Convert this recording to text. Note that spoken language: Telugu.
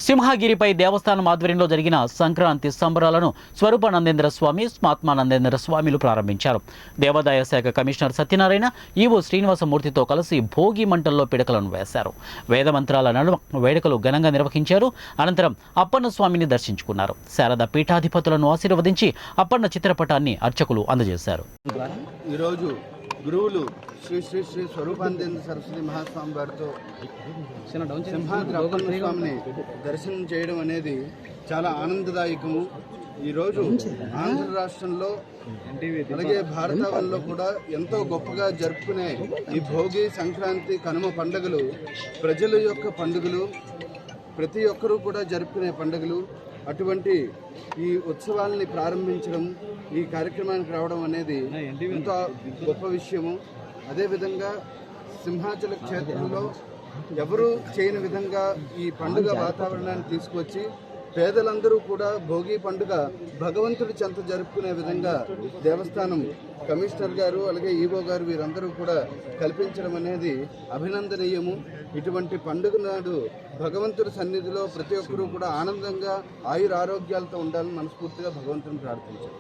సింహగిరిపై దేవస్థానం ఆధ్వర్యంలో జరిగిన సంక్రాంతి సంబరాలను స్వరూపానందేంద్ర స్వామి, స్మాత్మానందేంద్ర స్వామిలు ప్రారంభించారు. దేవాదాయ శాఖ కమిషనర్ సత్యనారాయణ, ఈవో శ్రీనివాసమూర్తితో కలిసి భోగి మంటల్లో పిడకలను వేశారు. వేదమంత్రాల నడుమ వేడుకలు ఘనంగా నిర్వహించారు. అనంతరం అప్పన్న స్వామిని దర్శించుకున్నారు. శారద పీఠాధిపతులను ఆశీర్వదించి అప్పన్న చిత్రపటాన్ని అర్చకులు అందజేశారు. ఈరోజు గురువులు శ్రీ శ్రీ శ్రీ స్వరూపానందేంద్ర సరస్వతి మహాస్వామి వారితో సింహాద్రి అప్పన్న స్వామిని దర్శనం చేయడం అనేది చాలా ఆనందదాయకము. ఈరోజు ఆంధ్ర రాష్ట్రంలో అలాగే భారతవనంలో కూడా ఎంతో గొప్పగా జరుపుకునే ఈ భోగి, సంక్రాంతి, కనుమ పండుగలు ప్రజల యొక్క పండుగలు, ప్రతి ఒక్కరూ కూడా జరుపుకునే పండుగలు. అటువంటి ఈ ఉత్సవాలని ప్రారంభించడం, ఈ కార్యక్రమానికి రావడం అనేది ఎంతో గొప్ప విషయము. అదేవిధంగా సింహాచల క్షేత్రంలో ఎవరూ చేయని విధంగా ఈ పండుగ వాతావరణాన్ని తీసుకొచ్చి పేదలందరూ కూడా భోగి పండుగ భగవంతుడి చెంత జరుపుకునే విధంగా దేవస్థానం కమిషనర్ గారు అలాగే ఈవో గారు వీరందరూ కూడా కల్పించడం అనేది అభినందనీయము. ఇటువంటి పండుగ నాడు భగవంతుడి సన్నిధిలో ప్రతి ఒక్కరూ కూడా ఆనందంగా ఆయురారోగ్యాలతో ఉండాలని మనస్ఫూర్తిగా భగవంతుని ప్రార్థించారు.